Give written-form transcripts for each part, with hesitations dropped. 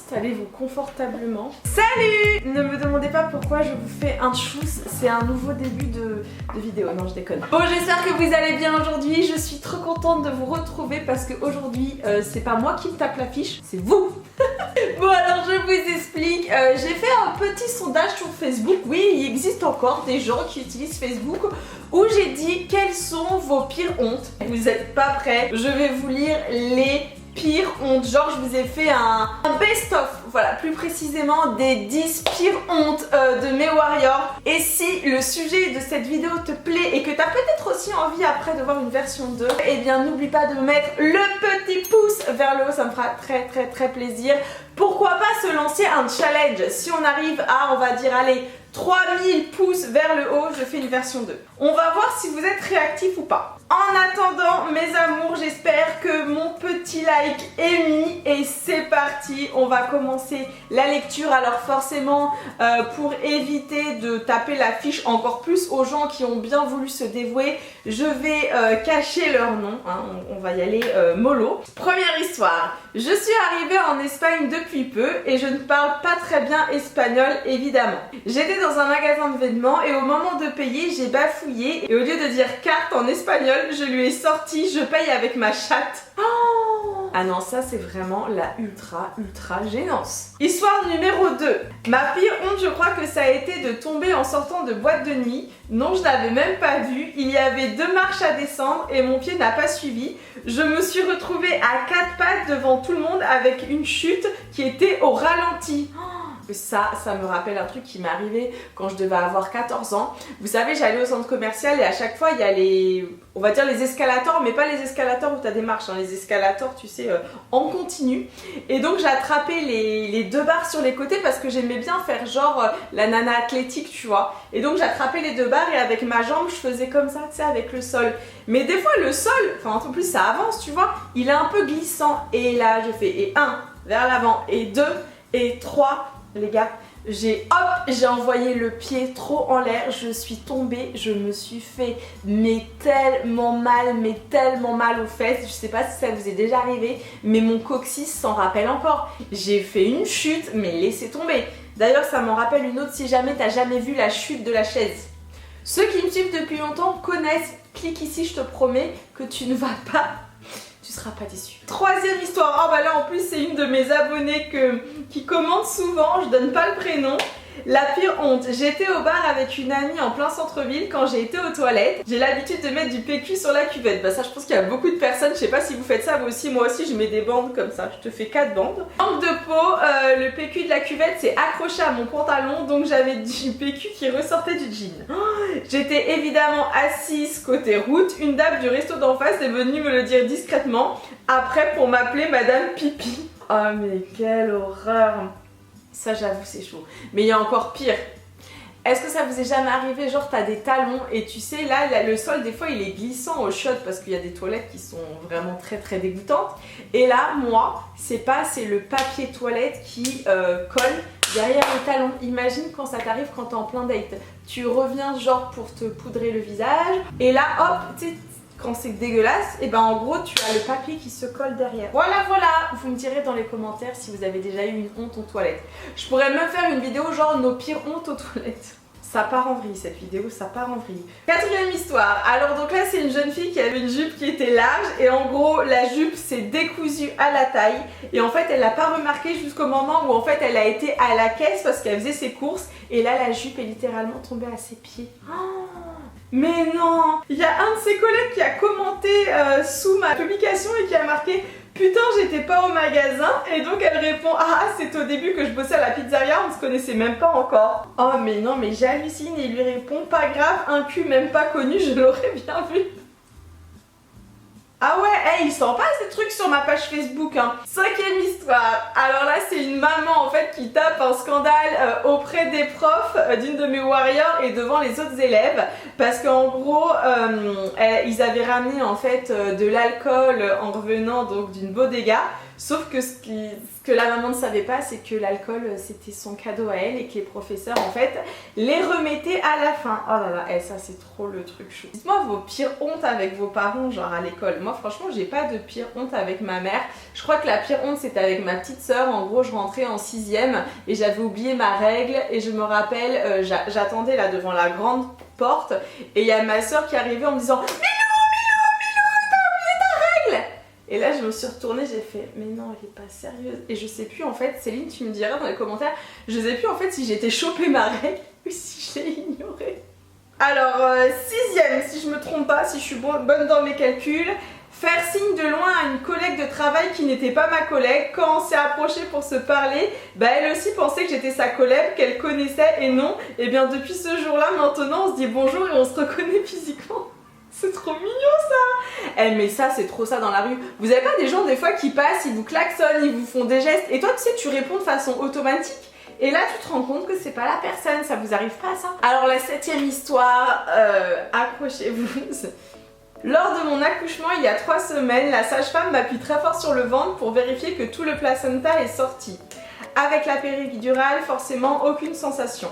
Installez-vous confortablement. Salut! Ne me demandez pas pourquoi je vous fais un tchous, c'est un nouveau début de vidéo, non je déconne. Bon, j'espère que vous allez bien aujourd'hui, je suis trop contente de vous retrouver parce qu'aujourd'hui c'est pas moi qui me tape l'affiche, c'est vous. Bon alors je vous explique, j'ai fait un petit sondage sur Facebook, oui il existe encore des gens qui utilisent Facebook, où j'ai dit quelles sont vos pires hontes. Vous êtes pas prêts, je vais vous lire les pires hontes, genre je vous ai fait un best-of, voilà, plus précisément des 10 pires hontes de mes warriors. Et si le sujet de cette vidéo te plaît et que tu as peut-être aussi envie après de voir une version 2, eh bien n'oublie pas de mettre le petit pouce vers le haut, ça me fera très plaisir. Pourquoi pas se lancer un challenge? Si on arrive à, on va dire, allez, 3000 pouces vers le haut, je fais une version 2. On va voir si vous êtes réactifs ou pas. En attendant, mes amours, j'espère que mon petit like est mis et c'est parti. On va commencer la lecture. Alors forcément, pour éviter de taper l'affiche encore plus aux gens qui ont bien voulu se dévouer, je vais cacher leur nom. Hein. On va y aller mollo. Première histoire. Je suis arrivée en Espagne depuis peu et je ne parle pas très bien espagnol évidemment. J'étais dans un magasin de vêtements et au moment de payer, j'ai bafouillé et au lieu de dire carte en espagnol, je lui ai sorti je paye avec ma chatte. Oh ah non, ça c'est vraiment la ultra gênance. Histoire numéro 2. Ma pire honte, je crois que ça a été de tomber en sortant de boîte de nuit. Non, je l'avais même pas vu. Il y avait 2 marches à descendre et mon pied n'a pas suivi. Je me suis retrouvée à 4 pattes devant tout le monde avec une chute qui était au ralenti. Ça me rappelle un truc qui m'est arrivé quand je devais avoir 14 ans. Vous savez, j'allais au centre commercial et à chaque fois, il y a les, on va dire les escalators, mais pas les escalators où tu as des marches, hein, les escalators, tu sais, en continu. Et donc, j'ai attrapé les 2 barres sur les côtés parce que j'aimais bien faire genre la nana athlétique, tu vois. Et donc, j'attrapais les 2 barres et avec ma jambe, je faisais comme ça, tu sais, avec le sol. Mais des fois, le sol, enfin, en plus, ça avance, tu vois, il est un peu glissant. Et là, je fais, et 1 vers l'avant, et 2, et 3. Les gars, j'ai envoyé le pied trop en l'air, je suis tombée, je me suis fait tellement mal aux fesses. Je sais pas si ça vous est déjà arrivé, mais mon coccyx s'en rappelle encore. J'ai fait une chute, mais laissez tomber. D'ailleurs, ça m'en rappelle une autre si jamais t'as jamais vu la chute de la chaise. Ceux qui me suivent depuis longtemps connaissent, clique ici, je te promets que tu ne vas pas... Tu seras pas déçu. Troisième histoire. Oh bah là en plus c'est une de mes abonnées qui commente souvent, je donne pas le prénom. La pire honte, j'étais au bar avec une amie en plein centre-ville quand j'ai été aux toilettes. J'ai l'habitude de mettre du PQ sur la cuvette. Bah ça je pense qu'il y a beaucoup de personnes, je sais pas si vous faites ça vous aussi, moi aussi je mets des bandes comme ça, je te fais 4 bandes. Manque de peau, le PQ de la cuvette c'est accroché à mon pantalon donc j'avais du PQ qui ressortait du jean. Oh, j'étais évidemment assise côté route, une dame du resto d'en face est venue me le dire discrètement après pour m'appeler Madame Pipi. Oh mais quelle horreur! Ça j'avoue c'est chaud. Mais il y a encore pire. Est-ce que ça vous est jamais arrivé, genre t'as des talons et tu sais là le sol des fois il est glissant au shot parce qu'il y a des toilettes qui sont vraiment très dégoûtantes. Et là moi c'est le papier toilette qui colle derrière le talon. Imagine quand ça t'arrive quand t'es en plein date. Tu reviens genre pour te poudrer le visage et là hop tu sais quand c'est dégueulasse, et ben en gros tu as le papier qui se colle derrière. Voilà, vous me direz dans les commentaires si vous avez déjà eu une honte aux toilettes. Je pourrais même faire une vidéo genre nos pires hontes aux toilettes. Ça part en vrille cette vidéo, ça part en vrille. Quatrième histoire. Alors donc là c'est une jeune fille qui avait une jupe qui était large et en gros la jupe s'est décousue à la taille et en fait elle l'a pas remarqué jusqu'au moment où en fait elle a été à la caisse parce qu'elle faisait ses courses et là la jupe est littéralement tombée à ses pieds. Oh, mais non! Il y a un de ses collègues qui a commenté sous ma publication et qui a marqué putain j'étais pas au magasin et donc elle répond ah c'est au début que je bossais à la pizzeria, on se connaissait même pas encore. Oh mais non mais j'hallucine et il lui répond pas grave, un cul même pas connu, je l'aurais bien vu. Ah ouais, hey, il sent pas ces trucs sur ma page Facebook hein. Cinquième histoire. Alors là c'est une maman en fait qui tape un scandale auprès des profs d'une de mes warriors et devant les autres élèves parce qu'en gros ils avaient ramené en fait de l'alcool en revenant donc d'une bodega. Sauf que ce Ce que la maman ne savait pas, c'est que l'alcool c'était son cadeau à elle et que les professeurs en fait les remettaient à la fin. Oh là là, ça c'est trop le truc chou. Dites-moi vos pires hontes avec vos parents, genre à l'école. Moi franchement j'ai pas de pire honte avec ma mère. Je crois que la pire honte c'était avec ma petite soeur. En gros je rentrais en 6ème et j'avais oublié ma règle et je me rappelle, j'attendais là devant la grande porte et il y a ma soeur qui arrivait en me disant et là je me suis retournée, j'ai fait mais non elle est pas sérieuse. Et je sais plus en fait, Céline tu me diras dans les commentaires, je sais plus en fait si j'ai été chopée ma règle ou si je l'ai ignorée. Alors 6ème si je me trompe pas, si je suis bonne dans mes calculs, faire signe de loin à une collègue de travail qui n'était pas ma collègue. Quand on s'est approché pour se parler, bah elle aussi pensait que j'étais sa collègue, qu'elle connaissait et non. Et bien depuis ce jour-là maintenant on se dit bonjour et on se reconnaît physiquement. C'est trop mignon ça. Mais ça c'est trop ça dans la rue. Vous avez pas des gens des fois qui passent, ils vous klaxonnent, ils vous font des gestes et toi tu sais tu réponds de façon automatique et là tu te rends compte que c'est pas la personne, ça vous arrive pas ça? Alors la 7ème histoire, accrochez-vous. Lors de mon accouchement il y a 3 semaines, la sage-femme m'appuie très fort sur le ventre pour vérifier que tout le placenta est sorti. Avec la péridurale, forcément aucune sensation.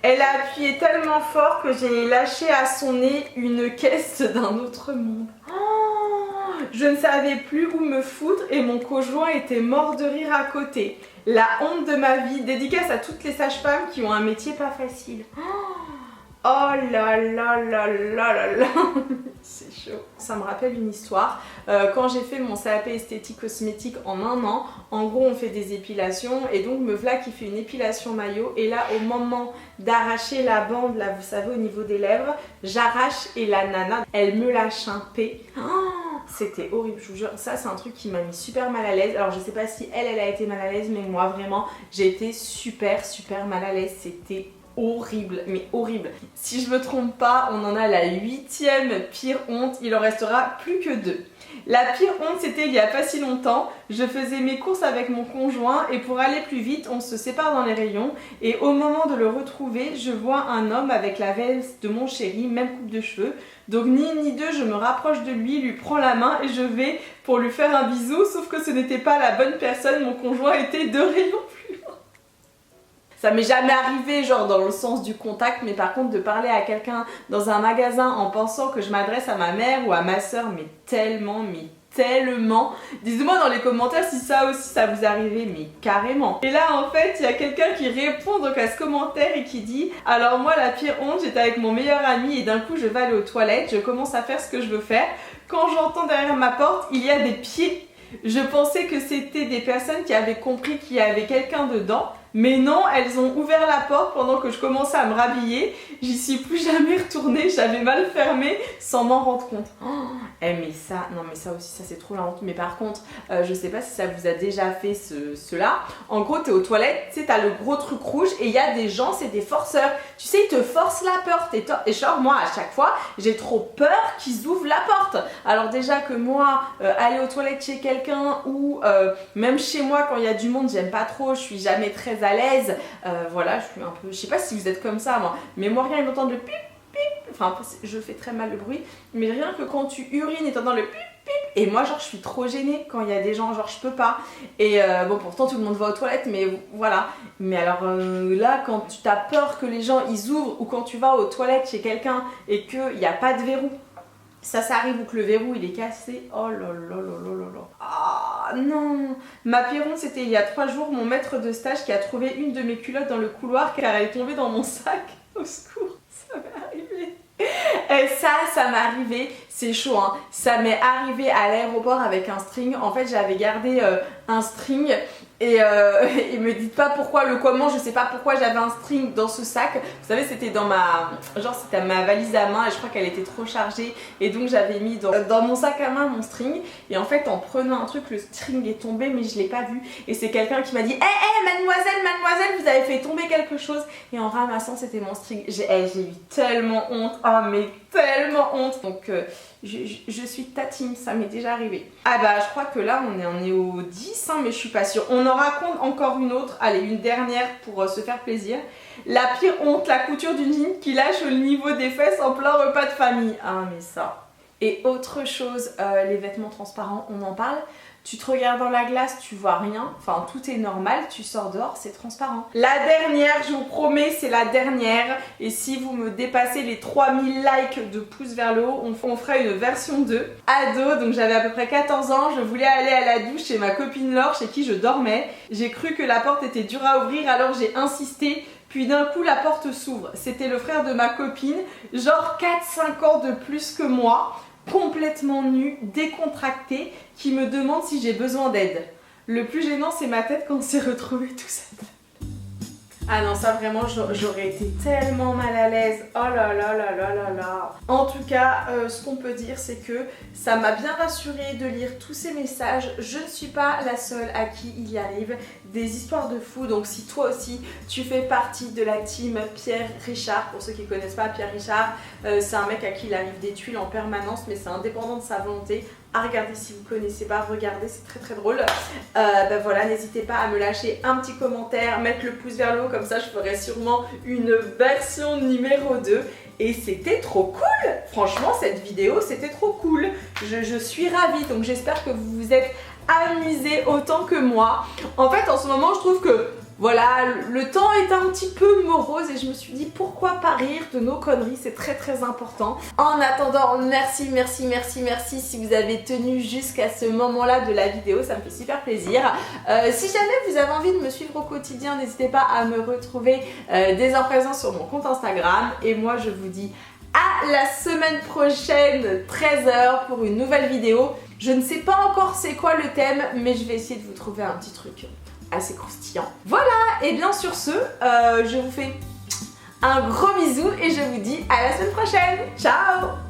Elle a appuyé tellement fort que j'ai lâché à son nez une caisse d'un autre monde. Oh, je ne savais plus où me foutre et mon conjoint était mort de rire à côté. La honte de ma vie, dédicace à toutes les sages-femmes qui ont un métier pas facile. Oh là là là là là là. C'est chaud. Ça me rappelle une histoire. Quand j'ai fait mon CAP esthétique cosmétique en 1 an, en gros on fait des épilations et donc me voilà qui fait une épilation maillot et là au moment d'arracher la bande, là vous savez au niveau des lèvres, j'arrache et la nana elle me lâche un P. Oh, c'était horrible, je vous jure, ça c'est un truc qui m'a mis super mal à l'aise. Alors je sais pas si elle a été mal à l'aise mais moi vraiment j'ai été super mal à l'aise, c'était horrible, mais horrible. Si je me trompe pas, on en a la 8ème pire honte, il en restera plus que 2. La pire honte c'était il y a pas si longtemps, je faisais mes courses avec mon conjoint et pour aller plus vite on se sépare dans les rayons et au moment de le retrouver je vois un homme avec la veste de mon chéri, même coupe de cheveux, donc ni une ni deux je me rapproche de lui prends la main et je vais pour lui faire un bisou sauf que ce n'était pas la bonne personne, mon conjoint était 2 rayons plus loin. Ça m'est jamais arrivé genre dans le sens du contact mais par contre de parler à quelqu'un dans un magasin en pensant que je m'adresse à ma mère ou à ma soeur mais tellement. Dites-moi dans les commentaires si ça aussi ça vous arrivait mais carrément. Et là en fait il y a quelqu'un qui répond donc à ce commentaire et qui dit alors moi la pire honte j'étais avec mon meilleur ami et d'un coup je vais aller aux toilettes, je commence à faire ce que je veux faire. Quand j'entends derrière ma porte il y a des pieds. Je pensais que c'était des personnes qui avaient compris qu'il y avait quelqu'un dedans. Mais non, elles ont ouvert la porte pendant que je commençais à me rhabiller. J'y suis plus jamais retournée, j'avais mal fermé sans m'en rendre compte. Oh, mais ça, non mais ça aussi, ça c'est trop la honte. Mais par contre, je sais pas si ça vous a déjà fait cela. En gros, t'es aux toilettes, tu sais, t'as le gros truc rouge et il y a des gens, c'est des forceurs. Tu sais, ils te forcent la porte. Et genre, moi, à chaque fois, j'ai trop peur qu'ils ouvrent la porte. Alors déjà que moi, aller aux toilettes chez quelqu'un ou même chez moi, quand il y a du monde, j'aime pas trop, je suis jamais très à l'aise, voilà, je suis un peu, je sais pas si vous êtes comme ça moi, mais moi rien d'entendre le pip pip, enfin je fais très mal le bruit, mais rien que quand tu urines et t'entends le pip pip, et moi genre je suis trop gênée quand il y a des gens, genre je peux pas, et bon pourtant tout le monde va aux toilettes, mais voilà, mais alors là quand tu as peur que les gens ils ouvrent, ou quand tu vas aux toilettes chez quelqu'un et qu'il n'y a pas de verrou, ça arrive ou que le verrou il est cassé, oh là là là là là là. Ah non. Ma pire honte c'était il y a 3 jours, mon maître de stage qui a trouvé une de mes culottes dans le couloir car elle est tombée dans mon sac. Au secours, ça m'est arrivé. Et ça m'est arrivé, c'est chaud hein. Ça m'est arrivé à l'aéroport avec un string. En fait j'avais gardé un string et me dites pas pourquoi, le comment, je sais pas pourquoi j'avais un string dans ce sac. Vous savez c'était dans ma, genre c'était ma valise à main et je crois qu'elle était trop chargée et donc j'avais mis dans mon sac à main mon string et en fait en prenant un truc le string est tombé mais je l'ai pas vu et c'est quelqu'un qui m'a dit mademoiselle vous avez fait tomber quelque chose et en ramassant c'était mon string. J'ai eu tellement honte, oh mais tellement honte. Donc je suis ta team, ça m'est déjà arrivé. Ah bah je crois que là on est au 10 hein, mais je suis pas sûre. On en raconte encore une autre, allez une dernière pour se faire plaisir. La pire honte, la couture d'une jean qui lâche au niveau des fesses en plein repas de famille. Ah mais ça. Et autre chose, les vêtements transparents, on en parle. tu te regardes dans la glace, tu vois rien, enfin tout est normal, tu sors dehors, c'est transparent. La dernière, je vous promets, c'est la dernière, et si vous me dépassez les 3000 likes de pouces vers le haut, on fera une version 2. Ado, donc j'avais à peu près 14 ans, je voulais aller à la douche chez ma copine Laure, chez qui je dormais. J'ai cru que la porte était dure à ouvrir, alors j'ai insisté. Puis d'un coup la porte s'ouvre, c'était le frère de ma copine, genre 4-5 ans de plus que moi, complètement nu, décontracté, qui me demande si j'ai besoin d'aide. Le plus gênant c'est ma tête quand on s'est retrouvés tout seul. Ah non, ça vraiment j'aurais été tellement mal à l'aise. Oh là là là là là là. En tout cas, ce qu'on peut dire c'est que ça m'a bien rassurée de lire tous ces messages. Je ne suis pas la seule à qui il y arrive des histoires de fous. Donc si toi aussi tu fais partie de la team Pierre Richard, pour ceux qui ne connaissent pas Pierre Richard, c'est un mec à qui il arrive des tuiles en permanence, mais c'est indépendant de sa volonté. À regarder si vous ne connaissez pas, regardez, c'est très très drôle. Ben voilà, n'hésitez pas à me lâcher un petit commentaire, mettre le pouce vers le haut, comme ça je ferai sûrement une version numéro 2. Et c'était trop cool! Franchement, cette vidéo, c'était trop cool. Je suis ravie, donc j'espère que vous vous êtes amusés autant que moi. En fait, en ce moment, je trouve que voilà, le temps est un petit peu morose et je me suis dit pourquoi pas rire de nos conneries, c'est très très important. En attendant, merci si vous avez tenu jusqu'à ce moment-là de la vidéo, ça me fait super plaisir. Si jamais vous avez envie de me suivre au quotidien, n'hésitez pas à me retrouver dès à présent sur mon compte Instagram. Et moi je vous dis à la semaine prochaine, 13h pour une nouvelle vidéo. Je ne sais pas encore c'est quoi le thème, mais je vais essayer de vous trouver un petit truc assez croustillant. Voilà, et bien sur ce, je vous fais un gros bisou et je vous dis à la semaine prochaine. Ciao!